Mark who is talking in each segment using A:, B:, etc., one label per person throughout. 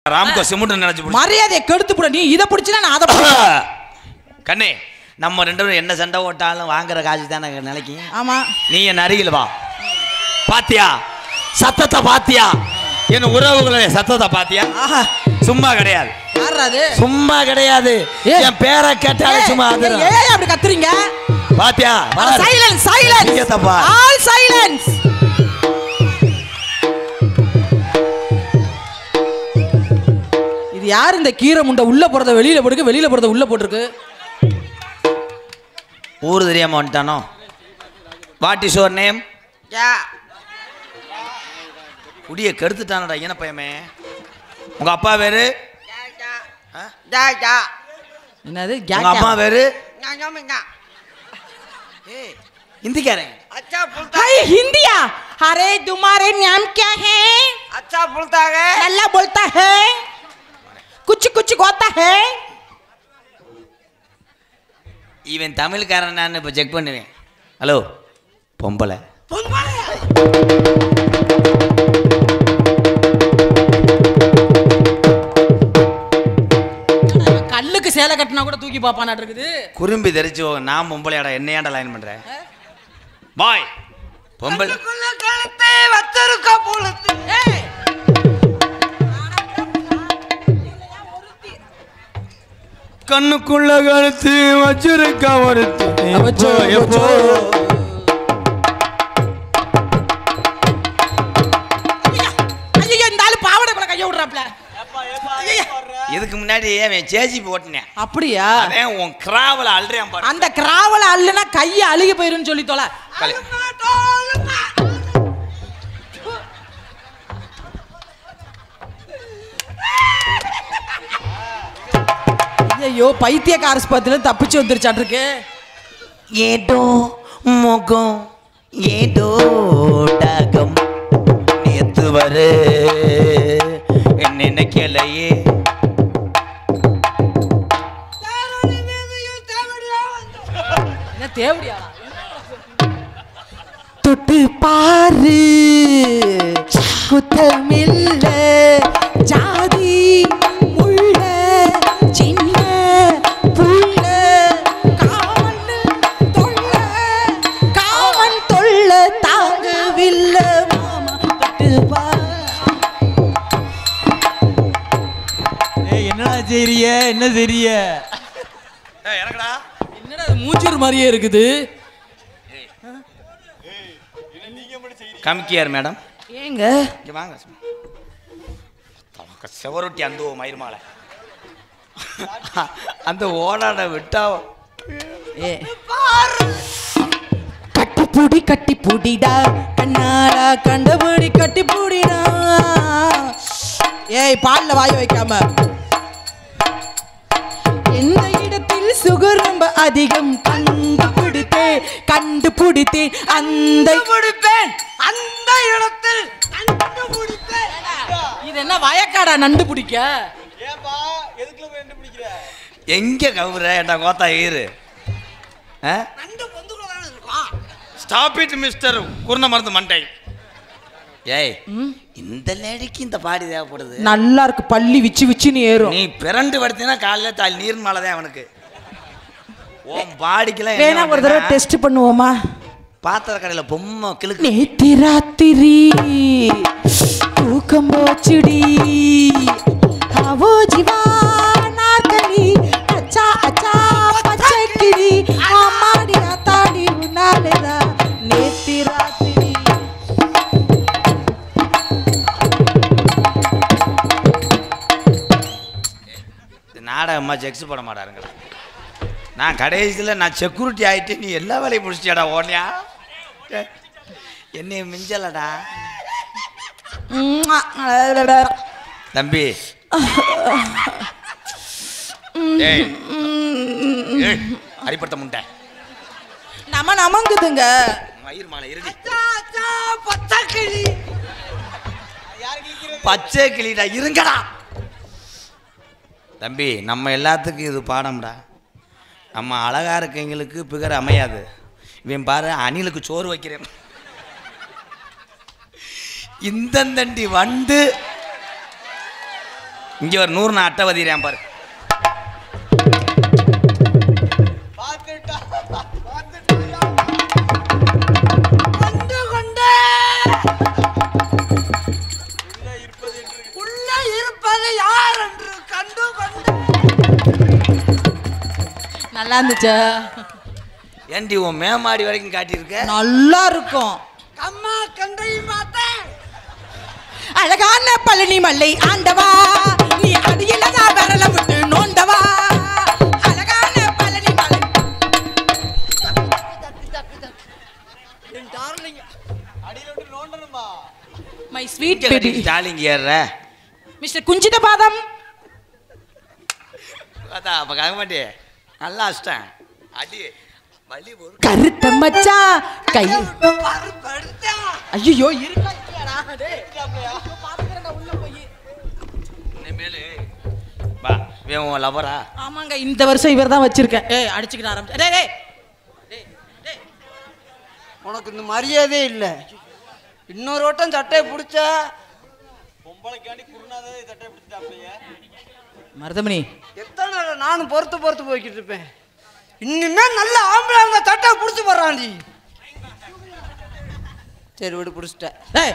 A: Ramco cement நினைச்சு
B: மரியாதையை கெடுத்து போட. நீ இதை பிடிச்சினா நான் அதை
A: கண்ணே. நம்ம ரெண்டு பேரும் என்ன சண்டை ஓட்டாலும் வாங்குற காசு தானே நினைக்கி.
B: ஆமா,
A: நீ என் அருகில் வா. பாத்தியா சத்தத்தை? பாத்தியா என் உறவுகளை சத்தத்தை? பாத்தியா? சும்மா கிடையாது, சும்மா கிடையாது. என் பேரை கேட்டாலே சும்மா
B: அப்படி கத்துறீங்க.
A: பாத்தியா?
B: Silence, silence, all silence. இது யார் இந்த கீரை முண்டை? உள்ள போறத வெளியில போட்டுருக்கு, வெளியில போறத உள்ள போட்டுருக்கு.
A: ஊர் தெரியாம வந்துட்டானோ? What is your name? குடிய கெடுத்துட்டானடா என்ன பையமே. உங்க அப்பா பேரு
B: என்னது?
A: உங்க அம்மா பேரு हिंदीக்காரன்.
C: अच्छा बोलता
B: है हिंदिया? अरे तुम्हारे नाम क्या है?
C: अच्छा बोलता है,
B: अल्लाह बोलता है, कुछ कुछ होता है.
A: இவன் தமிழ்காரன். நான் இப்போ செக் பண்ணுவேன். ஹலோ பொம்பளை.
B: கல்லுக்கு சேலை கட்டினா கூட தூக்கி பாப்பானா இருக்குது.
A: குறும்பி தெரிச்சு நான் பொம்பளையாடா என்னையாண்டா லைன் பண்றேன். பாய் பொம்பளை
C: கழுத்தை வச்சிருக்க பொழுது.
A: கண்ணுக்குள்ள கழுத்து வச்சிருக்க ஒருத்தி. இதுக்கு முன்னாடி ஜேசிபி ஓட்டினேன்.
B: அப்படியா?
A: உன் கிராவல அல்றியாம் பாரு.
B: அந்த கிராவல அள்ளுனா கையை அழுகி போயிருன்னு சொல்லி தொலை. ஐயோ, பைத்தியக்கார ஆஸ்பத்திரியில தப்பிச்சு வந்துருச்சான் இருக்கு.
A: ஏதோ முகம் ஏதோ டகம் நேத்து வரு என்ன கிளையே.
B: என்ன தேவடியா? தொட்டு பாரு குத்தமில்ல ஜாதி முள்ள சின்ன புள்ள காவன் தொல்ல காவன் தொல்ல தாங்கவில்ல மாமா. தொட்டு பாரு.
D: என்னடா செய்றிய? என்ன செய்றிய?
A: எனக்குடா
B: என்னடா மூச்சூர் மாதிரியே இருக்குது.
A: கமிக்கியார் மேடம்.
B: ஏங்க
A: இங்க வாங்க. செவரொட்டி அந்த மயிர்மாலை அந்த ஓடாட விட்டா
B: கட்டி புடிடா கண்ணாடா கண்டபடி கட்டி புடிடா. ஏய், பால்ல வாய வைக்காம. எந்த இடத்தில் சுகர் ரொம்ப அதிகம் கண்டுபிடித்தேன் அந்த
C: இடத்தில் கண்டுபிடிப்பேன்.
B: இது என்ன வயக்காடா நண்டு பிடிக்க?
A: எங்க கவுற என்ன கோத்தா ஈரு. ஸ்டாப் இட் மிஸ்டர் குருண மருந்து மண்டை. ஏய், இந்த லேடிக்கு இந்த பாடி தேவைப்படுது.
B: நல்லா இருக்கு, பள்ளி விச்சு ஏறும்.
A: நீ பிறண்டு படுத்தினா காலைல தால் நீர் மாலைதான் அவனுக்கு. ஓம் பாடிக்கெல்லாம்
B: வேணா ஒரு தடவை டெஸ்ட் பண்ணுவோமா?
A: பாத்திர கடையில பொம்மை கிழக்கு.
B: நேத்தி ராத்திரி தூக்கம் போச்சுடி அவோ ஜிவா நாற்களி அச்சா அச்சா பச்சைக்கிளி அம்மாடி ஆத்தாடி உன்னாலேதா நேத்தி ராத்திரி.
A: நாடகம்மா செக்ஸ் போட மாட்டாருங்களா? நான் கடைசியில் நான் செக்யூரிட்டி ஆகிட்டு நீ எல்லா வேலையும் முடிச்சியாடா ஓனியா? என்னைய மிஞ்சலடா தம்பி. அரிப்படுத்த முண்டை
B: நமங்குதுங்க.
A: மயிர் மாலை இருடி.
C: பச்சை
A: பச்சை கிளிடா இருங்கடா தம்பி. நம்ம எல்லாத்துக்கும் இது பாடம்டா. நம்ம அழகா இருக்கவங்களுக்கு பிகர் அமையாது. இவன் பாரு அணிலுக்கு சோறு வைக்கிறேன். இந்தந்தண்டி வண்டு இங்க ஒரு 100 நான் அட்டை வதிரேன் பாரு.
B: நல்லா இருந்துச்சா?
A: ஏண்டி உன் மேமாடி வரைக்கும் காட்டியிருக்க?
B: நல்லா இருக்கும்.
C: அம்மா கண்டை மாத்தே
B: அழகான பழனி மல்லை ஆண்டவா, நீ அடியில நான் விரல விட்டு நோண்டவா. அழகான பழனி மலை. My sweet baby.
A: டார்லிங் ஏற
B: மிஸ்டர் குஞ்சித பாதம்.
A: பார்த்தா அப்ப காக்க மாட்டே. நல்லா அஷ்டம் அடி வலி ஒரு
B: கருத்த மச்சான் கை. ஐயோ இருக்கா இல்லையாடா? டேய் பாத்துக்கறடா உள்ள போய்.
A: இனிமேல் வா வேணும் லவரா.
B: ஆமாங்க, இந்த வருஷம் இவர் தான் வச்சிருக்கேன். ஏய் அடிச்சுக்கிட ஆரம்பிச்ச. டேய் டேய் டேய்
C: உனக்கு இந்த மரியாதையே இல்லை. இன்னொரு வட்டம் சட்டையை பிடிச்ச பொம்பளைக்காண்டி குருநாதே சட்டையை பிடிச்சிட்டாப்பையே.
B: மருதமணி
C: எத்தனை நானும் பொறுத்து போய்கிட்டு இருப்பேன். இன்னுமே நல்ல ஆம்பளை அந்த சட்டையை பிடிச்சி போடுறான்டி. சரி விடு பிடிச்சிட்டேன்.
B: டேய்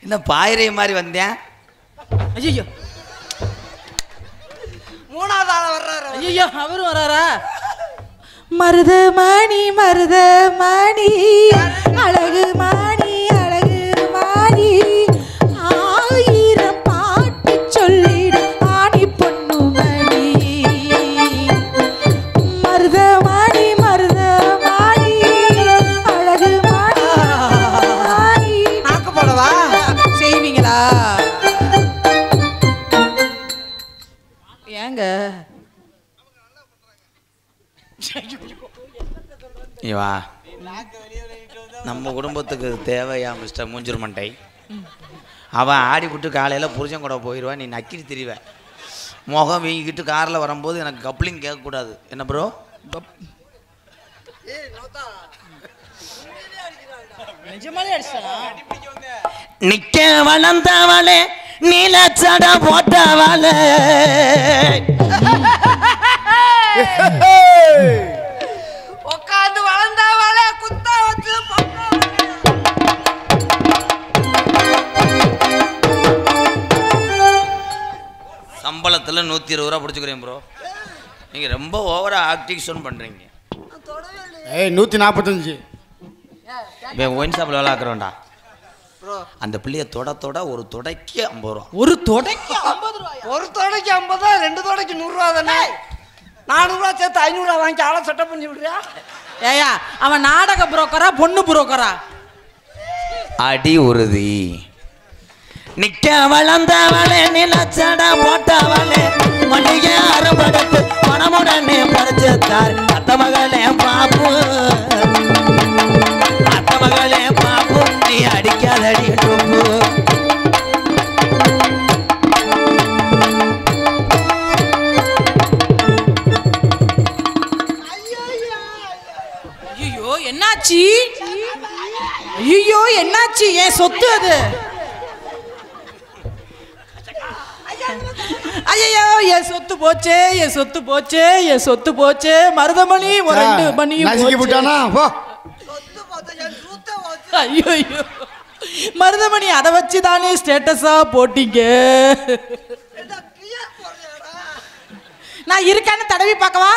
A: இந்த பாயிரை மாதிரி வந்தேன்.
B: ஐயோ
C: மூணாவது ஆள வர்றாரு.
B: ஐயோ அவரும் வராரா? மருதமணி மருதமணி அழகு மணி அழகு மணி, ஆயிரம் பாட்டு சொல்லிடு ஆணி பொண்ணு மணி. மருதமணி மருதமணி அழகு மணி.
C: நாக்கு போடவா
B: செய்வீங்களா? ஏங்க
A: வா நம்ம குடும்பத்துக்கு தேவையா மிஸ்டர் மூஞ்சூர் மண்டை. அவன் ஆடி விட்டு காலையில் புருஷன் கூட போயிடுவான். நீ நக்கிட்டு திரிவ. முகம் வீங்கிக்கிட்டு காரில் வரும்போது எனக்கு கப்ளிங் கேட்கக்கூடாது. என்ன ப்ரோ?
B: நிஜமாலே அடிச்சானா?
A: நிக்க வளர்ந்தவளே நீலச்சட போட்டவளே,
C: உட்காந்து வளர்ந்தவளே குத்த வச்சு
A: சம்பளத்தில் 120 ரூபா பிடிச்சிக்கிறேன் ப்ரோ. நீங்கள் ரொம்ப ஓவராக ஆக்டிவேஷன் பண்ணுறீங்க.
D: ஏய் 145.
A: ஒயின் ஷாப்பில் வேலை ஆக்குறோண்டா. அந்த பிள்ளைய தொட ஒரு தொடைக்கு 50 ரூபா.
B: ஒரு தொடைக்கு 50 ரூபாயா?
C: ஒரு தொடைக்கு 50, 2 தொடைக்கு 100 ரூபா தானே. 400 ரூபா சேர்த்து 500 ரூபா வாங்கி ஆளை செட்டப் பண்ணி விடுறியா?
B: ஏயா அவன் நாடக புரோக்கரா பொண்ணு புரோக்கரா?
A: அடி உறுதி. நிக்க வளர்ந்தவளே நிலச்சட போட்டவளே, மண்டிகை அறுபடுத்து மனமுடனே பறிச்சுத்தார். அத்த மகளே பாப்பு அத்த மகளே பாப்பு, நீ அடிக்காதடி டூப்பு.
B: ஐயோ என்னாச்சு? ஐயோ என்னாச்சு? என் சொத்து அது. ஐயோ என் சொத்து போச்சே, என் சொத்து போச்சே, என் சொத்து போச்சே. மருதமணி ஒரு 2 மணி
D: நசுக்கி விட்டானா? போ.
B: ஐயோ ஐயோ மருதமணி அதை வச்சு தானே ஸ்டேட்டஸா போட்டீங்க. நான் இருக்கேன்னு தடவி பார்க்கவா?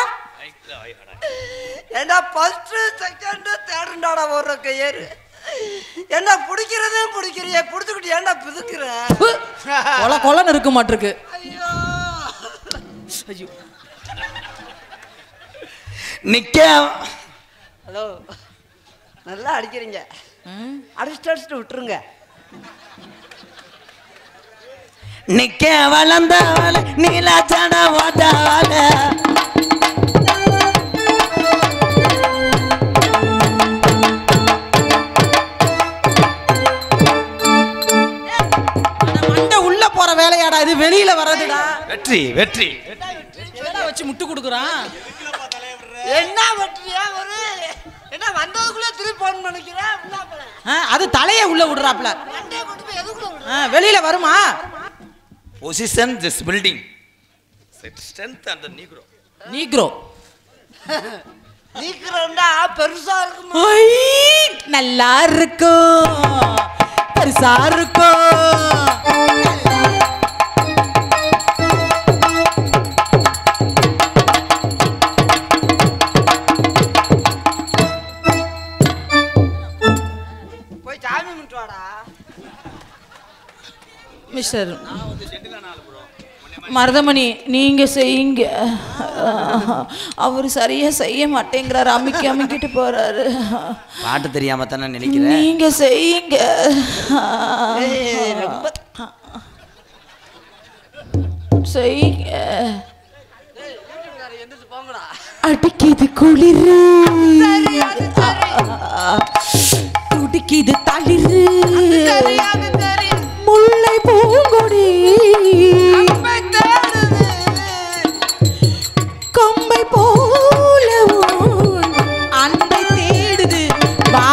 C: ஏண்டா ஃபர்ஸ்ட் செகண்ட் தேர்டுண்டாடா ஒரு கையேறு. ஏண்டா பிடிக்கிறதே பிடிக்கிறியே, பிடிச்சிக்கிட்டு ஏண்டா பிதுக்குற?
B: கொல கொலன்னு இருக்க மாட்டிருக்கு.
C: ஐயோ
B: ஐயோ
A: நிக்க
C: ஹலோ நல்லா அடிக்கிறீங்க. அடிச்சுட்டு விட்டுருங்க.
A: நிக்க வளர்ந்தவளே நீலச்சட போட்டவளே,
B: உள்ள போற வேலையாடா இது, வெளியில வர்றதுடா.
A: வெற்றி வெற்றி
B: வச்சு முட்டு கொடுக்குறான்.
C: என்ன வெற்றியா ஒரு என்ன வந்ததுக்குள்ள திருப்பி போன் நினைக்கிறேன்.
B: அது தலைய உள்ள விடுறாப்ல.
C: கொண்டு போய் எதுக்குள்ள
B: வெளியில வருமா?
A: பொசிஷன் திஸ் பில்டிங் ஸ்ட்ரென்த் அந்த நீக்ரோ
C: நீக்கிறோம்டா பெருசா இருக்கும்.
B: நல்லா இருக்கும், பெருசா இருக்கும்.
C: போய் சாமி முட்டுவாடா.
B: மிஸ்டர் மருதமணி, நீங்க செய்யுங்க. அவர் சரியா செய்ய மாட்டேங்கிறாரு, அமுக்கிட்டு போறாரு.
A: பாட்டு தெரியாம தானே நினைக்கிறேன்.
B: நீங்க செய்யுங்க. செய்யுங்க. அடிக்குது குளிர், துடிக்குது தளிர், முல்லை பூங்கொடி கொம்பை போல அன்பை தேடுது. வா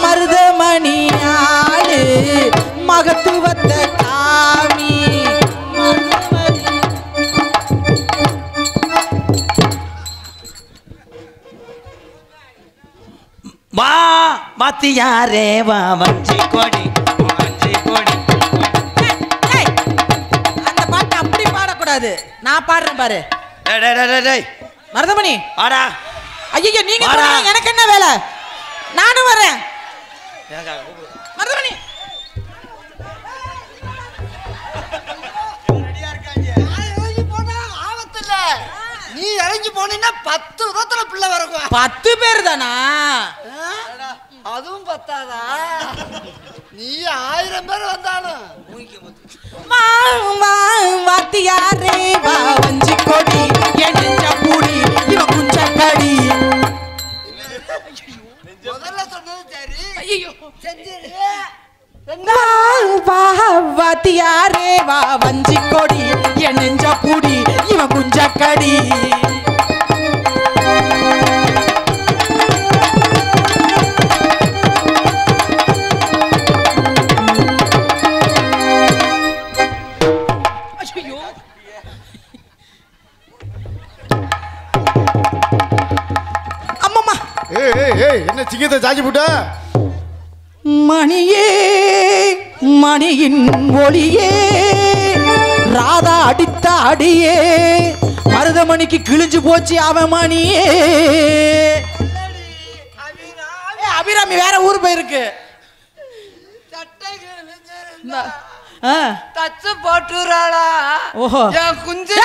B: மருதமணி ஆளு மகத்துவத்தை காமி.
A: வா வாத்தியாரே வா வஞ்சி கொடி வஞ்சி கொடி.
B: அந்த பாட்டு அப்படி பாடக்கூடாது, நான் பாடுறேன் பாரு.
A: டேய் டேய் டேய் டேய்
B: மருதமணி
A: வாடா.
B: ஐயோ, நீங்க போறீங்க, எனக்கு என்ன வேலை? நானும் வரேன். மருதமணி
C: நீ இறங்கி போனீங்கன்னா 10 விதத்துல பிள்ளை வரக்கும்.
B: 10 பேர் தானா?
C: அதுவும் பத்தாதா? நீ 1000 பேர் வந்தாலும்
B: வாத்தியாரே வா வஞ்சி கொடி என் நெஞ்ச பூடி இவ குஞ்ச கடி.
C: முதல்ல சொன்னது சரி.
B: ஐயோ,
C: செஞ்சிரு.
B: வா வாத்தியாரே வா வஞ்சி கொடி என் நெஞ்ச பூடி இவ குஞ்ச கடி.
D: என்ன சிங்கத்தை சாச்சி போட்ட?
B: மணியே மணியின் ஒளியே ராதா அடித்த அடியே மருதமணிக்கு கிழிஞ்சு போச்சு அவன் மணியே. அபிராமி வேற ஊர் போயிருக்கு.
C: தச்சு போட்டுறாளா?
B: ஓஹோ,
C: என் குஞ்சு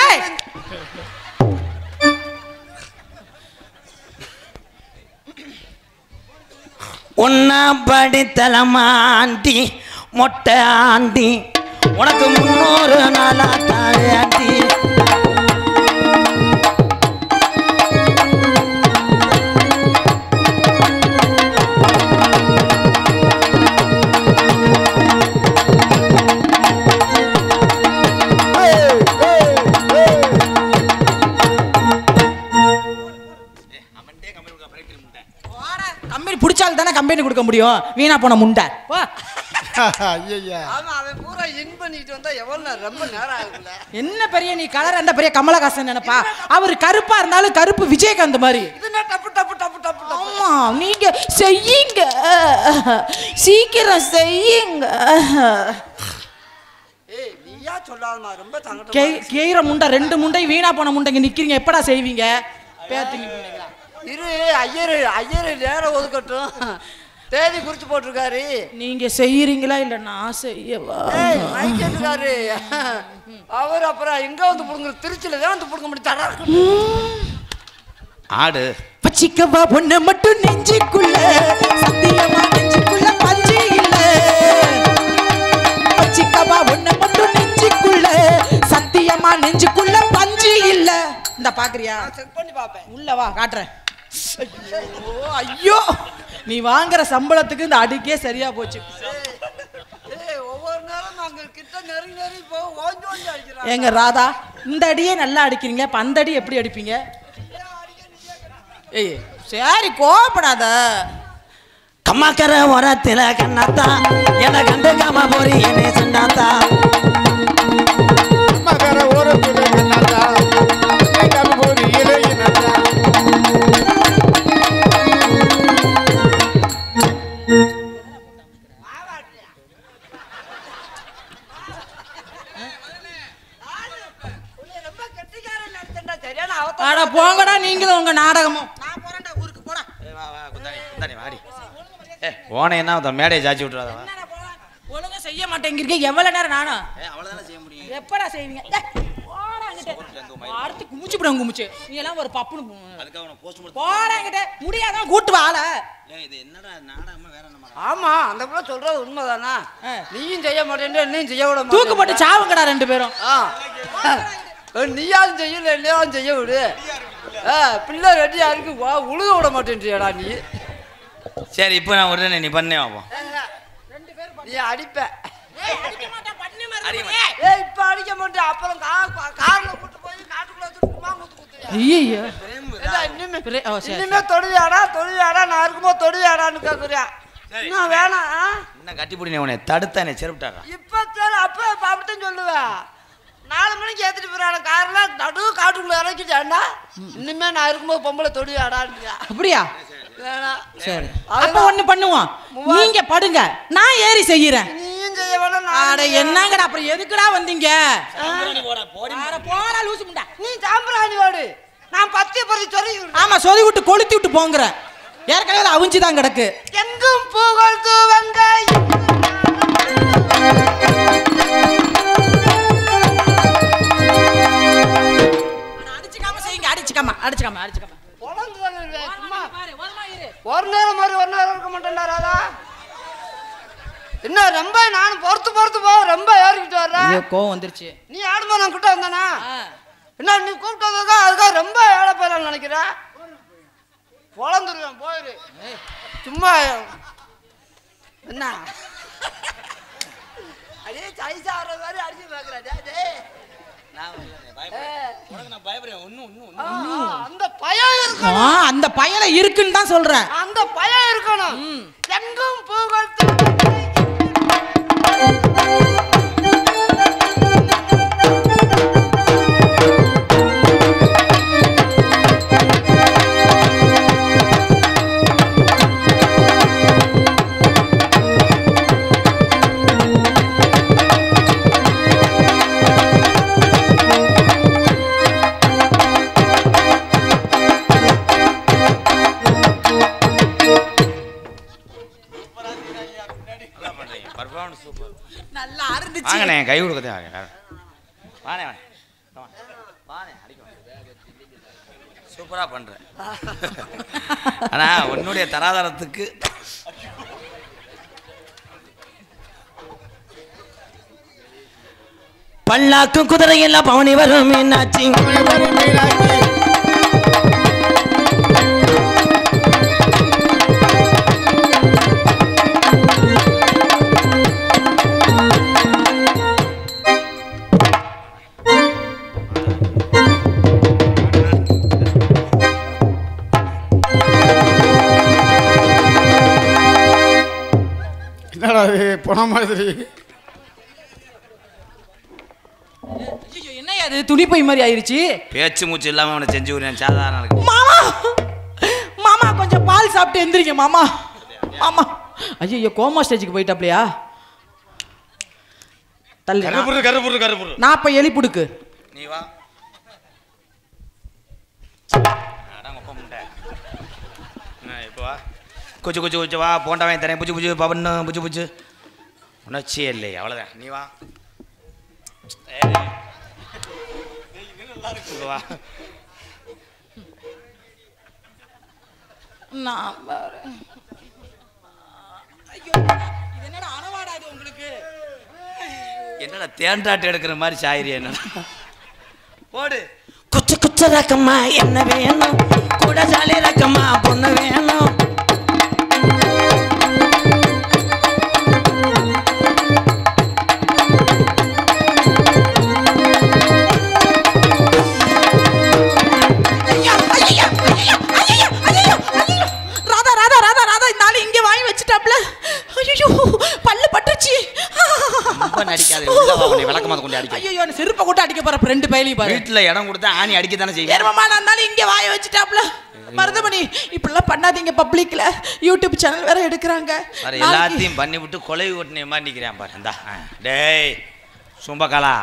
A: உன்ன படித்தலமாண்டி மொட்டை ஆண்டி உனக்கு 300 நாளா தாண்டி.
B: கம்பெனி பிடிச்சால் தானே கம்பெனி கொடுக்க முடியும். வீணா போன முண்டை.
C: அவன் பூரா இன் பண்ணிட்டு வந்தா எவ்வளவு ரொம்ப நேரம் ஆகுதுல.
B: என்ன பெரிய நீ கலர் அந்த பெரிய கமலஹாசன் நினைப்பா? அவர் கருப்பா இருந்தாலும் கருப்பு விஜயகாந்த் மாதிரி.
C: இதுனா டப்பு டப்பு டப்பு டப்பு டப்பு.
B: ஆமா, நீங்க செய்யுங்க, சீக்கிரம் செய்யுங்க.
C: ஏய், நீயா சொல்லாதமா, ரொம்ப சங்கடமா.
B: கேயிற முண்டை 2 முண்டை வீணா போன முண்டைங்க நிக்கிறீங்க. எப்படா செய்வீங்க? பேத்திங்க முண்டைங்களா?
C: இரு, ஐயர் நேரம் ஒதுக்கட்டும். தேதி குறிச்சு போட்டிருக்காரு.
B: நீங்க செய்யறீங்களா இல்ல நான் செய்யவா?
C: மைக்கேட்டுக்காரு அவர் அப்புறம் எங்க வந்து புடுங்க? திருச்சியில தான் வந்து புடுங்க முடியும்.
A: ஆடு
B: பச்சிக்கவா பொண்ணு மட்டும் நெஞ்சுக்குள்ள, சத்தியமா நெஞ்சுக்குள்ள பஞ்சு இல்ல. பச்சிக்கவா பொண்ணு மட்டும் நெஞ்சுக்குள்ள, சத்தியமா நெஞ்சுக்குள்ள பஞ்சு இல்ல. இந்த பாக்குறியா?
C: செக் பண்ணி பாப்பேன்.
B: உள்ள வா, காட்டுறேன். ஐயோ, நீ வாங்குற சம்பளத்துக்கு இந்த அடிக்கே சரியா போச்சு.
C: ஒவ்வொரு நேரம் நாங்க கிட்ட நெருங்கி போக ஓஞ்சு ஓஞ்சு அடிக்கிறோம்.
B: ஏங்க ராதா, இந்த அடியே நல்லா அடிக்கிறீங்க, இப்ப அந்த அடி எப்படி அடிப்பீங்க? ஏய் சரி, கோபப்படாத.
A: கம்மாக்கரை ஓரத்தில் கண்ணாத்தா என கண்டுக்காம போறீ என்ன சொன்னாத்தா.
B: அட போங்கடா நீங்களும் உங்க நாடகமும். நான் போறேன்டா ஊருக்கு போடா.
A: வா வா குந்தாணி வாடி. போனே என்ன மேடையை சாச்சி விட்டுறாதா?
B: ஒழுங்கா செய்ய மாட்டேங்கிறீங்க. எவ்வளவு நேரம் நானும்
A: அவ்வளவுதானே செய்ய முடியும்.
B: எப்படா செய்வீங்க? அடுத்து குமிச்சுடுங்க குமிச்சு. நீ எல்லாம் ஒரு பப்புனு
A: அதுக்காக உன போஸ்ட்
B: போறாங்கிட்ட முடியாதான் கூட்டு வாழ.
A: இது என்னடா நாடகமா வேற என்ன?
C: ஆமா அந்த பிள்ளை சொல்றது உண்மைதானா? நீயும் செய்ய மாட்டேன் என்னையும் செய்ய விட மாட்டேன்.
B: தூக்கு போட்டு சாவுங்கடா ரெண்டு பேரும்.
C: நீயாலும் செய்யல இல்லையாலும் செய்ய விடு. பிள்ளை ரெடியா இருக்கு உழுக விட மாட்டேன்றியாடா நீ.
A: சரி இப்போ நான் உடனே நீ பண்ணே வாப்போம்.
C: நீ அடிப்ப. இப்ப அடிக்க மாட்டேன். அப்புறம் கார்ல கூட்டு போய் காட்டுக்குள்ள வச்சுட்டு குத்து குத்துறியா?
B: ஐயோ
C: இனிமே தொடுவியாடா நான் இருக்கும்போது தொடுவியாடான்னு கேக்குறியா? இன்னும் வேணாம்.
A: என்ன கட்டி பிடி உன்னை தடுத்தானே செருப்பிட்டாரா?
C: இப்ப சரி அப்ப அப்படித்தான் சொல்லுவேன். 4 மணிக்கு ஏத்திட்டு போறான கார்ல நடு காட்டுக்குள்ள இறக்கிட்டாண்டா. இனிமே நான் இருக்கும்போது பொம்பளை தொடுவியாடான்றியா?
B: அப்படியா?
C: வேணாம்.
B: சரி அப்ப ஒண்ணு பண்ணுவோம். நீங்க படுங்க நான் ஏறி செய்யறேன்.
C: நீயும் செய்ய வேணாம்.
B: அட என்னங்கடா அப்புறம் எதுக்குடா வந்தீங்க? போடா லூசு முண்டா.
C: நீ சாம்பிராணி ஓடு. நான் பத்தி பறி சொல்லி.
B: ஆமா சொதி விட்டு கொளுத்தி விட்டு போங்கற. ஏற்கனவே அவிஞ்சுதான் கிடக்கு.
C: எங்கும் புகழ் துவங்க
B: அடிச்சுக்காம செய்யுங்க. அடிச்சுக்காம
C: ஒரு நேரம் மாதிரி ஒரு நேரம் இருக்க மாட்டேன்டா ராதா. என்ன ரொம்ப நானும் பொறுத்து போ ரொம்ப ஏறிக்கிட்டு வர்றேன்.
B: கோவம் வந்துருச்சு.
C: நீ ஆடுமா நான் கிட்ட வந்தானா? என்ன நீ கூப்பிட்டதுக்கா அதுக்காக ரொம்ப ஏழை போயிடலாம்னு நினைக்கிறேன். பொழந்துருவேன் போயிரு. சும்மா என்ன அதே சைஸா ஆடுற மாதிரி அடிச்சு பாக்குறேன். அந்த பயம் இருக்கணும்.
B: அந்த பயல இருக்குன்னு தான் சொல்றேன்.
C: அந்த பயம் இருக்கணும். எங்கும் புகழ்
B: நல்லா இருந்துச்சு.
A: வாங்கண்ணே கை கொடுக்கதே வானே சூப்பரா பண்ற. ஆனா உன்னுடைய தராதரத்துக்கு பல்லாக்கும் குதிரை எல்லாம் பவனி வரும் மீனாட்சி.
D: போன மாதிரி
B: என்ன அது துணி பை மாதிரி ஆயிருச்சு.
A: பேச்சு மூச்சு இல்லாம அவனை செஞ்சு விடுறேன். சாதாரண இருக்கு.
B: மாமா கொஞ்சம் பால் சாப்பிட்டு எந்திரிங்க மாமா. ஐயோ கோமா ஸ்டேஜுக்கு போயிட்டாப்லையா? தள்ளு.
A: கருப்புரு
B: நான் இப்ப எலி புடுக்கு.
A: நீ வா. இப்போ வா. குச்சு வா. போண்டா வாங்கி தரேன். புச்சு பவன்னு புச்சு உணர்ச்சியே இல்லை. அவ்வளோதான். நீ வா. வா. என்னடா தேன்றாட்டு எடுக்கிற மாதிரி சாயிரி என்ன போடு. குச்ச ரக்கம்மா என்ன வேணும்? கூட ஜாலி ரக்கம்மா பொண்ணு வேணும்.
B: செருப்பை கூட்ட அடிக்க போற ரெண்டு பையிலையும் பாரு.
A: வீட்டுல இடம் கொடுத்தா ஆணி அடிக்க தானே செய்வேன்.
B: இருந்தாலும் இங்க வாய வச்சுட்டாப்ல. மருதமணி இப்படிலாம் பண்ணாதீங்க. பப்ளிக்ல யூடியூப் சேனல் வேற எடுக்கிறாங்க.
A: எல்லாத்தையும் பண்ணி விட்டு கொலை ஓட்டின மாதிரி நிற்கிறேன் பாரு. இந்தா டேய் சும்பக்காலா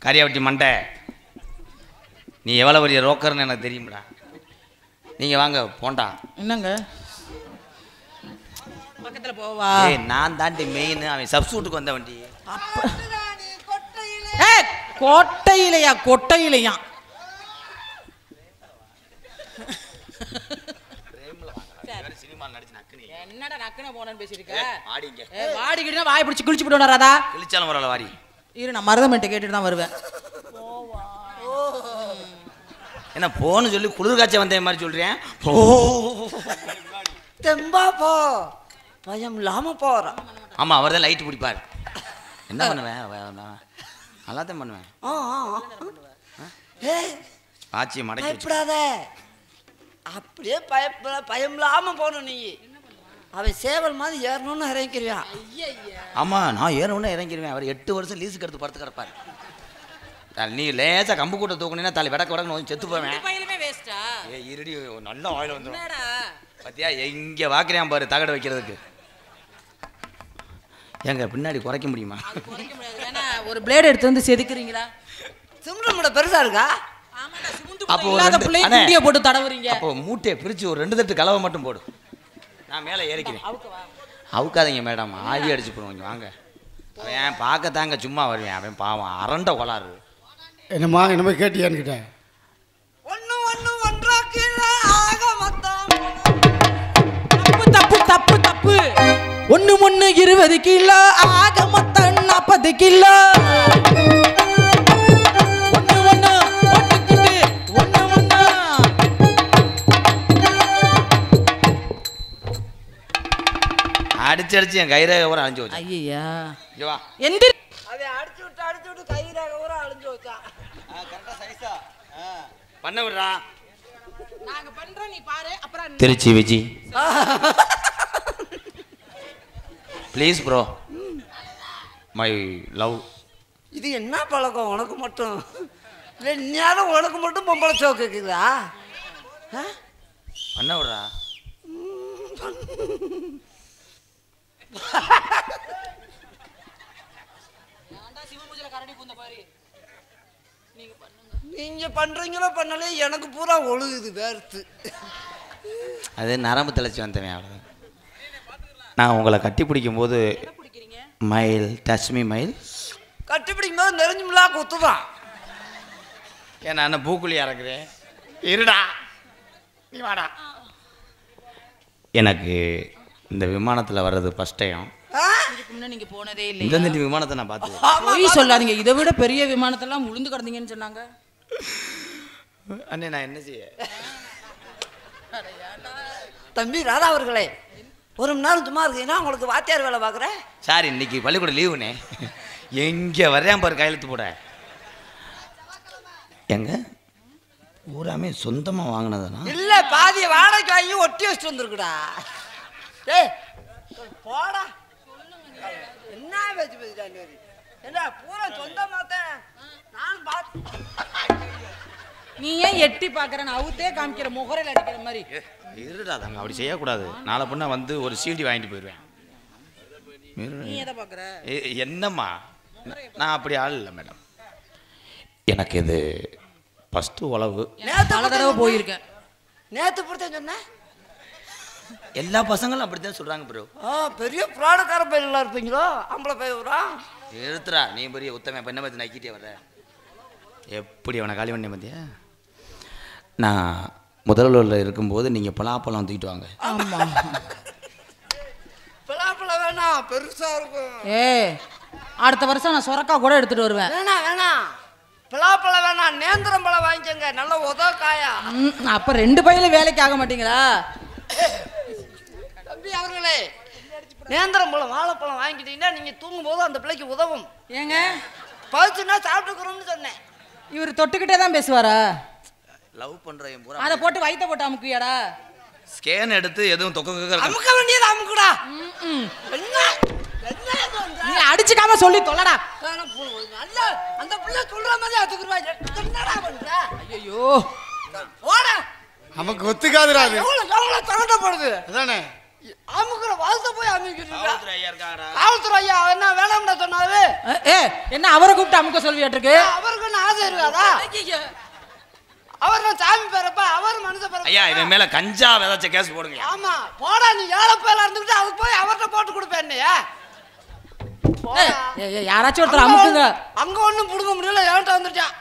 A: கரியாவட்டி மண்டை நீ எவ்வளோ பெரிய ரோக்கர்னு எனக்கு தெரியும்டா. நீங்கள் வாங்க போண்டா.
B: என்னங்க பக்கத்தில் போவா?
A: நான் தாண்டி மெயின். அவன் சப்ஸ்டியூட்டுக்கு வந்த வண்டி.
B: கொட்டையிலையா? கொட்டையிலையா? என்னடா நக்குன போனன்னு பேசிருக்க? வாடிக்கிட்டு வாய் பிடிச்சி கிழிச்சு போட்டு வராதா?
A: கிழிச்சாலும் வரல வாடி.
B: இரு நான் மருதமேட்டை கேட்டுட்டு தான் வருவேன்.
A: என்ன போன்னு சொல்லி குளிர் காய்ச்ச வந்த மாதிரி சொல்றேன்.
C: தெம்பா போ, பயம் இல்லாம போறான்.
A: ஆமா அவர் தான் லைட் பிடிப்பார். என்ன பண்ணுவேன்? நல்லா தான் பண்ணுவேன். ஆச்சி மடக்கி
C: பயப்படாத, அப்படியே பயம் இல்லாம போகணும். நீ அவன் சேவல் மாதிரி ஏறணும்னு இறங்கிடுவான்.
A: ஆமா நான் ஏறணும்னு இறங்கிடுவேன். அவர் 8 வருஷம் லீஸுக்கு எடுத்து படுத்து கிடப்பார். நீ லேசா கம்பு கூட்ட தூக்குனா தலை விடக்க விடக்கு செத்து போவேன். இருடி நல்ல ஆயில் வந்துடும் பத்தியா? எங்க வாக்குறேன் பாரு தகட வைக்கிறதுக்கு. எங்க பின்னாடி குறைக்க முடியுமா?
B: ஒரு பிளேட் எடுத்து வந்து செதுக்குறீங்களா?
C: சிம்ரன் பெருசா இருக்கா?
A: அப்போ
B: போட்டு தடவுறீங்க.
A: அப்போ மூட்டையை பிரிச்சு ஒரு 2 தட்டு கலவை மட்டும் போடு. நான் மேலே ஏறிக்கிறேன். அவுக்காதீங்க மேடம், ஆவி அடிச்சு போடுவோம். வாங்க. அவன் பார்க்கத்தாங்க சும்மா வருவேன். அவன் பாவம் அரண்ட கொளாரு.
D: என்னம்மா என்னமா கேட்டியான்னு கிட்ட?
B: தப்பு தப்பு தப்பு. 1 1 20 கிலோ ஆக மொத்தம் 40 கிலோ. 1 1 ஒட்டுக்கிட்டு 1 1
A: அடிச்சு என் கைரேகை கூட அழிஞ்சு வச்சு.
B: ஐயா
A: வா
B: எந்திரி.
C: அதை அடிச்சு விட்டு கைரேகை கூட அழிஞ்சு வச்சான்.
A: கரெக்டா சைஸா பண்ண விடுறா.
B: நாங்க பண்றோம் நீ பாரு. அப்புறம்
A: Trichy Viji please bro my love.
C: இது என்ன பழக்கம் உனக்கு மட்டும்? இல்லை நேரம் உனக்கு மட்டும் பொம்பளை சோக்கு இருக்குதா?
A: பண்ண விடுறா.
C: நீங்க பண்றீங்களோ பண்ணல, எனக்கு பூரா ஒழுகுது வேர்த்து.
A: அது நரம்பு தெளிச்சு வந்தவன். அவ்வளோதான். நான் உங்களை கட்டி பிடிக்கும் போது மயில் டச் மீ மயில்
C: கட்டி பிடிக்கும் போது நெருஞ்சுமில்லா குத்துதான்.
A: ஏன்னா நான் பூக்குழியா இருக்கிறேன். இருடா நீ வாடா. எனக்கு இந்த விமானத்தில் வர்றது ஃபர்ஸ்ட் டைம்.
B: நீங்க போனதே இல்லை.
A: இந்த விமானத்தை நான் பார்த்தேன்.
B: போய் சொல்லாதீங்க. இதை விட பெரிய விமானத்தெல்லாம் உளுந்து கிடந்தீங்கன்னு சொன்னாங்க.
A: அண்ணே நான் என்ன செய்ய?
C: தம்பி ராதா அவர்களே, ஒரு மணி நேரம் சும்மா இருக்கீங்கன்னா உங்களுக்கு வாத்தியார் வேலை பார்க்குறேன்.
A: சார் இன்னைக்கு பள்ளிக்கூட லீவுனே. எங்கே வர்றேன் பாரு கையெழுத்து போட. எங்க பூராமே சொந்தமாக வாங்கினதுனா?
C: இல்லை பாதிய வாடகைக்கு வாங்கி ஒட்டி வச்சுட்டு வந்துருக்குடா. ஏய் போடா. என்ன பேச்சு பேசிட்டாங்க? என்ன பூரா சொந்தமாத்தேன் நான் பார்த்து.
B: நீ ஏன் எட்டி பார்க்குறேன்னு அவுத்தே காமிக்கிற முகரையில் அடிக்கிற மாதிரி?
A: இருடா தாங்க அப்படி செய்யக்கூடாது. நாளை பொண்ணா வந்து ஒரு சீடி வாங்கிட்டு போயிடுவேன்.
B: நீ எதை பார்க்குற?
A: என்னம்மா நான் அப்படி ஆள் இல்லை மேடம். எனக்கு இது ஃபஸ்ட்டு உழவு.
B: பல தடவை போயிருக்கேன்.
C: நேற்று பொறுத்தேன் சொன்னேன்.
A: எல்லா பசங்களும் அப்படித்தான் சொல்கிறாங்க ப்ரோ.
C: பெரிய புராடக்கார பயிரெல்லாம் இருப்பீங்களோ? ஆம்பளை பயிரா
A: எழுத்துறா. நீ பெரிய உத்தம பெண்ணை பற்றி நக்கிட்டே வர்ற. எப்படி அவனை காலி பண்ணி பார்த்தியா? நான் முதல்வரில் இருக்கும்போது நீங்கள் பலாப்பழம் தூக்கிட்டு வாங்க.
B: ஆமாம்
C: பலாப்பழம் வேணாம், பெருசாக இருக்கும்.
B: அடுத்த வருஷம் நான் சொரக்கா கூட எடுத்துகிட்டு வருவேன்.
C: வேணாம் பலாப்பழம் வேணாம், நேந்திரம் பழம் வாங்கிக்கோங்க. நல்ல உதவக்காயா.
B: அப்போ 2 பையில வேலைக்கு ஆக மாட்டீங்களா?
C: தம்பி அவர்களே, நேந்திரம் பழம் வாழைப்பழம் வாங்கிட்டீங்கன்னா நீங்கள் தூங்கும்போது அந்த பிள்ளைக்கு உதவும்.
B: ஏங்க
C: பழுச்சுன்னா சாப்பிட்டுக்கிறோம்னு சொன்னேன்.
B: இவர் தொட்டுக்கிட்டே தான் பேசுவாரா?
A: லவ் பண்ணுறேன் பூரா
B: அதை போட்டு வயிற்ற போட்டு அமுக்குவியாடா?
A: ஸ்கேன் எடுத்து எதுவும் தொக்க
C: அமுக்க வேண்டியது அமுக்குடா.
B: நீ அடிச்சுக்காம சொல்லி தொல்லடா.
C: அந்த பிள்ளை சொல்ற மாதிரி அதுக்குருவாங்க. என்னடா பண்ற?
B: ஐயோ
C: போடா.
D: நமக்கு ஒத்துக்காதுடா. அது
C: எவ்வளவு சங்கடப்படுது
D: அதானே.
C: அமுக்குற வாழ்த்த போய் அமுக்கிட்டு
A: காவல்துறை ஐயா இருக்காரா?
C: காவல்துறை ஐயா என்ன வேணாம்டா சொன்னாரு?
B: என்ன அவரை கூப்பிட்டு அமுக்க சொல்வியாட்டிருக்கு?
C: அவருக்கு ஆசை இருக்காதா? அவர் நான் சாமி பேரப்பா, அவர் மனுஷ பேரப்பா.
A: ஐயா இவன் மேல கஞ்சா விதைச்ச கேஸ் போடுங்க.
C: ஆமா போடா, நீ ஏழப்பேல இருந்துட்டு அதுக்கு போய் அவர்கிட்ட போட்டு கொடுப்பேன் என்னையா.
B: யாராச்சும் ஒருத்தர் அமுக்குங்க.
C: அங்க ஒண்ணும் புடுங்க முடியல, ஏன்ட்ட வந்துட்டான்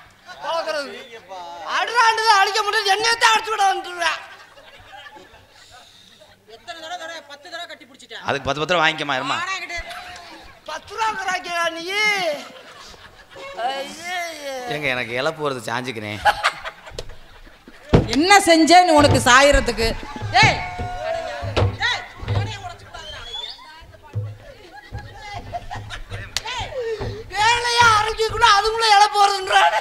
C: அடுறாண்டுதான் அழிக்க முடியாது, என்னையத்தான் அடிச்சு விட வந்துடுவேன்.
A: அதுக்கு 10 ரூபா வாங்கிக்கமா இருமா.
C: 10 ரூபா கராக்கியா நீ?
A: எங்க எனக்கு இழப்பு வருது, சாஞ்சுக்கிறேன்.
B: என்ன செஞ்சேன்னு உனக்கு சாயறதுக்கு?
C: வேலையா ஆரம்பிக்கக்கூட அதுக்குள்ள இழப்பு வருதுன்றானே.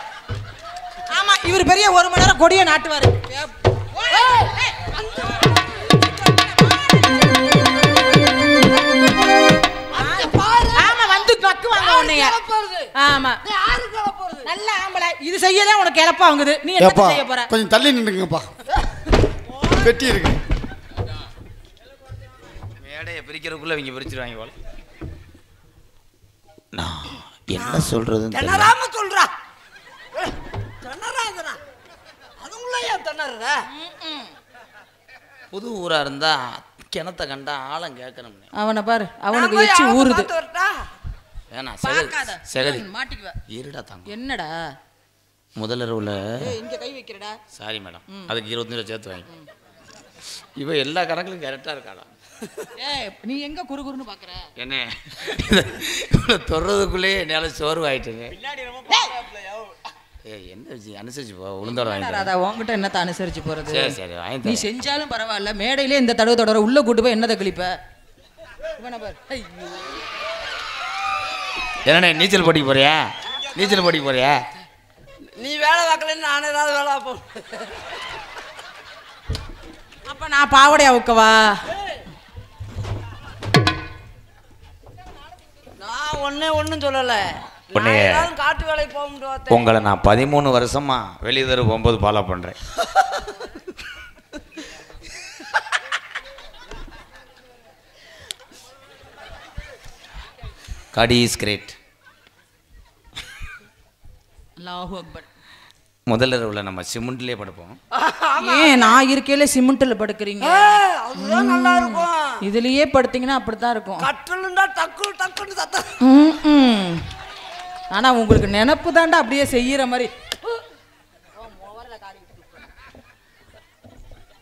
B: ஆமா, இவர் பெரிய 1 மணி நேரம் கொடியை நாட்டுவாரு. நல்ல ஆம்பளை இது செய்யல உனக்கு இழப்பா வாங்குது. நீ என்ன செய்ய போற?
D: கொஞ்சம் தள்ளி நின்னுங்கப்பா, பெட்டி இருக்கு.
A: மேடையை பிரிக்கிறதுக்குள்ள இவங்க பிரிச்சிருவாங்க போல. நான் என்ன சொல்றதுன்னு
C: தென்னராம சொல்றா. தென்னராதரா அதுக்குள்ள ஏன் தென்னறற?
A: புது ஊரா இருந்தா கிணத்த கண்டா ஆழம் கேட்கணும்.
B: அவனை பாரு, அவனுக்கு எச்சி ஊறுது.
A: வேணா செகதி
B: மாட்டிக்குவ.
A: இருடா தாங்க.
B: என்னடா
A: முதலரவுல
B: இங்க கை வைக்கிறடா.
A: சாரி மேடம், அதுக்கு 25 ரூபா சேர்த்து வாங்கி. இவ எல்லா கணக்கிலும் கரெக்டா இருக்காளா?
B: நீ எங்க குறுகுறுன்னு பாக்குற?
A: என்ன தொடுறதுக்குள்ளே என்னால சோர்வு ஆயிட்டுங்க. என்ன அனுசரிச்சு போ, உளுந்தோட வாங்கி.
B: உங்ககிட்ட என்னத்த அனுசரிச்சு போறது?
A: சரி சரி வாங்கி.
B: நீ செஞ்சாலும் பரவாயில்ல, மேடையிலே இந்த தடவை தொடர உள்ள கூட்டு போய் என்னதை கிழிப்ப?
A: என்னண்ணே நீச்சல் போட்டிக்கு போறியா? நீச்சல் போட்டிக்கு போறியா?
C: நீ வேலை பார்க்கலன்னு நான் ஏதாவது வேலை பார்ப்போம்.
B: அப்ப நான் பாவடையா உக்கவா?
C: நான் ஒன்னும் சொல்லல. காட்டு வேலைக்கு போக முடியாது.
A: உங்களை நான் 13 வருஷமா வெளியே போகும்போது ஃபாலோ பண்றேன். கடி இஸ் கிரேட்.
B: அல்லாஹு அக்பர்.
A: முதல்ல உள்ள நம்ம சிமெண்ட்லயே படுப்போம்.
B: ஏன் நான் இருக்கையில சிமெண்ட்ல படுக்கிறீங்க?
C: அதுதான் நல்லா இருக்கும்.
B: இதுலயே படுத்தீங்கன்னா அப்படித்தான் இருக்கும்.
C: கட்டலுண்டா டக்கு டக்குன்னு சத்தம்.
B: ஆனா உங்களுக்கு நினைப்பு தாண்டா அப்படியே செய்யற மாதிரி.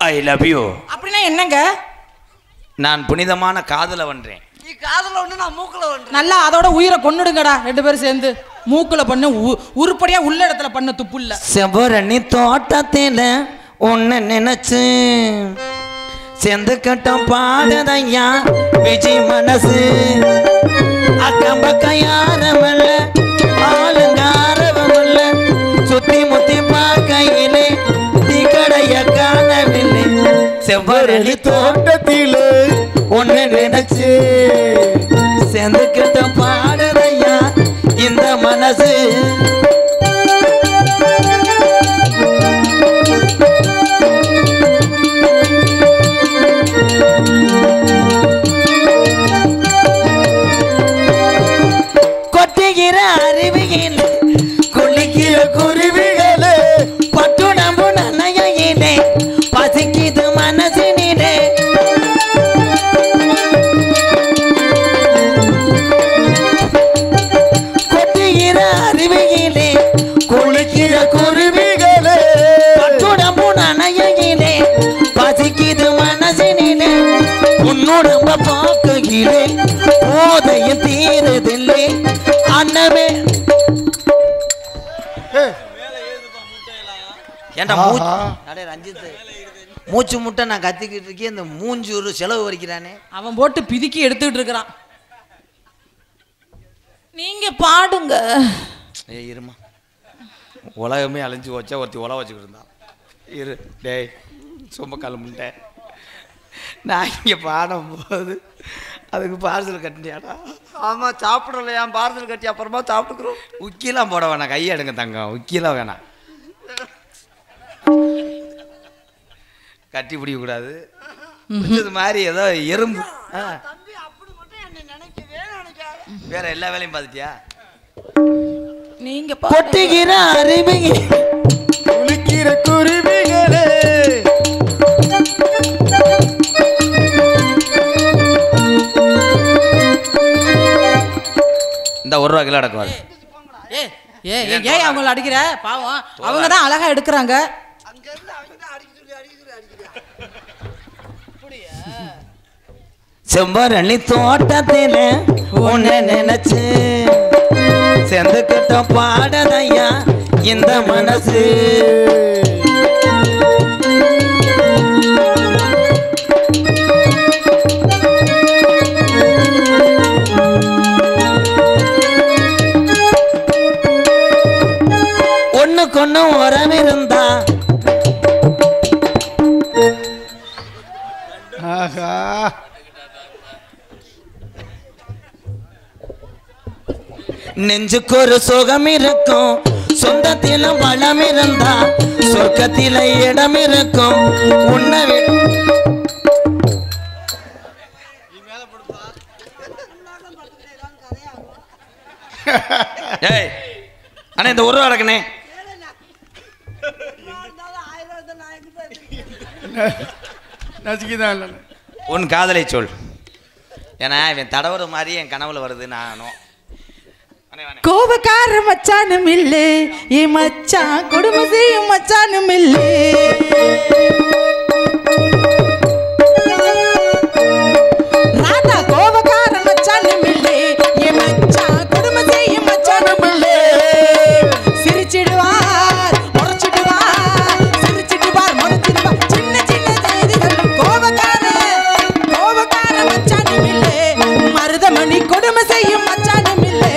A: I love you.
B: அப்படின்னா என்னங்க?
A: நான் புனிதமான காதல வந்தேன்.
C: நீ காதல ஒண்ணு, நான் மூக்குல ஒண்ணு.
B: நல்லா அதோட உயிரை கொன்னுடுங்கடா 2 பேரும் சேர்ந்து. மூக்குல பண்ண உருப்படியா உள்ள இடத்துல பண்ண துப்பு இல்ல.
A: செவரணி தோட்டத்தில உன்னை நினைச்சு செந்து கட்டம் பாடுதையா விஜய் மனசு. அக்கம் பக்கம் யாரமல்ல, ஆளுங்காரவமல்ல, சுத்தி முத்தி பார்க்கையிலே தீக்கடைய காணவில்லை. செவ்வரணி தோட்டத்தில உன்னை நினைச்சு செந்து கட்டம் பாடுதையா இந்த மனசு. கொட்டுகிற அருவியில் குளிக்கிற குருவிகளே, பட்டு நம்பு நனையிலே பசிக்குது மனசினிலே. கொட்டுகிற அருவியிலே குளிக்கிற குருவிகளே, பட்டு நம்பு நனையிலே பசிக்குது மனசினிலே. உன்னுடம்ப பார்க்கையிலே போதையும் தீரதில்லை அண்ணமே. ஏன்டா ரஞ்சித் மூச்சு முட்டை நான் கத்திக்கிட்டு இருக்கேன், இந்த மூஞ்சி ஒரு செலவு வரைக்கிறானே.
B: அவன் போட்டு பிதுக்கி எடுத்துக்கிட்டு இருக்கிறான். நீங்க பாடுங்க.
A: இருமா, உலகமே அழிஞ்சு வச்சா ஒருத்தி உலக வச்சுக்கிட்டு இருந்தான். இரு டேய் சும்மா கிளம்புட்டே. நான் இங்கே பாடும்போது அதுக்கு பார்சல் கட்டினியாடா?
C: ஆமா சாப்பிடலையா? பார்சல் கட்டி அப்புறமா சாப்பிட்டுக்கிறோம்.
A: உக்கிலாம் போட வேணாம், கையை எடுங்க தங்கம், உக்கிலாம் வேணாம். கட்டி பிடிக்க கூடாது. இது மாதிரி ஏதோ எறும்பு. வேற எல்லா வேலையும் பார்த்துட்டியா?
B: நீங்க
A: கொட்டுகிற அருவியில் குளிக்கிற
D: சிரிக்கிற குருவிகளே
A: இந்த ஒரு ரூபா கிலோ அடக்குவாரு.
B: ஏன் அவங்கள அடிக்கிற? பாவம் அவங்க தான் அழகா எடுக்கிறாங்க.
A: செம்பரணி தோட்டத்தில உன்னை நினைச்சு செந்துக்கிட்ட பாடதையா இந்த மனசு. ஒண்ணுக்கொன்னு உரம் இருந்தா
D: ஆஹா
A: நெஞ்சுக்கு ஒரு சுகம் இருக்கும், சொந்தத்தில பலம் இருந்தா சொர்க்கத்தில இடம் இருக்கும். உன்னை அண்ணா இந்த ஒரு ரூபா அடக்குனே.
D: நசிக்குதான் இல்லை
A: உன் காதலை சொல். ஏன்னா இவன் தடவுற மாதிரி என் கனவுல வருது. நானும்
B: கோபக்கார மச்சானும் இல்லே ஏ மச்சான், கொடுமை செய்யும் மச்சானும் இல்லே. ராதா கோபக்கார மச்சானும் இல்லே ஏ மச்சான், கொடுமை செய்யும் மச்சானும் இல்லே. சிரிச்சிடுவார் முறைச்சிடுவார், சிரிச்சிடுவார் முறைச்சிடுவார், சின்ன சின்ன செய்திகள். கோபக்கார மச்சானும் இல்லே, மருதமணி கொடுமை செய்யும் மச்சானும் இல்லே.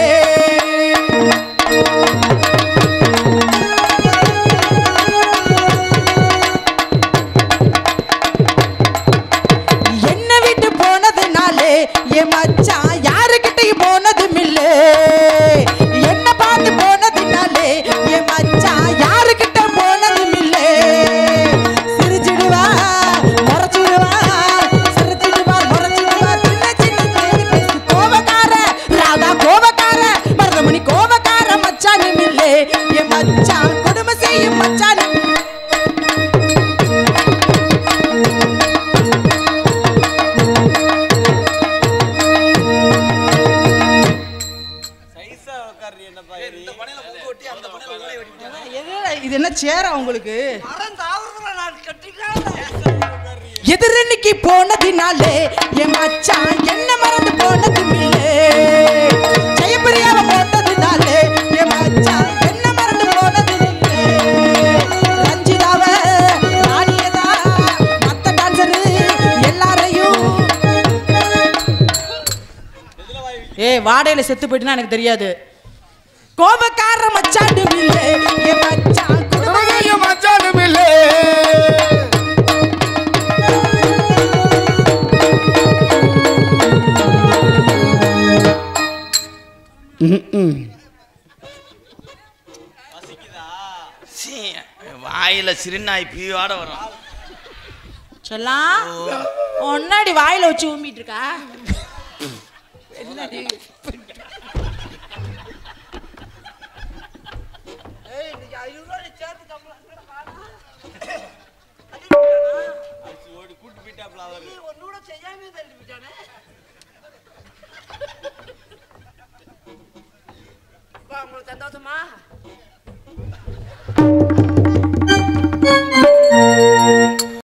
B: இது என்ன சேரா உங்களுக்கு? எதிரன்னைக்கு போனதினாலே என் மச்சான் என்ன மறந்து போனதும் இல்லே. ஜெயபிரியாவை போட்டதினாலே என் மச்சான் என்ன மறந்து போனதும் இல்லே. ரஞ்சிதாவ ராணியதா மத்த டான்சரு எல்லாரையும் வாடையில செத்து போயிட்டுனா எனக்கு தெரியாது. கோபக்கார மச்சாண்டு இல்லே என் மச்சான், குடும்பம்
D: மச்சானும் இல்லை.
A: வாயில சிறுநாய் பியோட வரும்.
B: சொல்லலாம் ஒன்னாடி வாயில வச்சு ஊம்பிட்டு இருக்கா.
C: சந்தோஷமா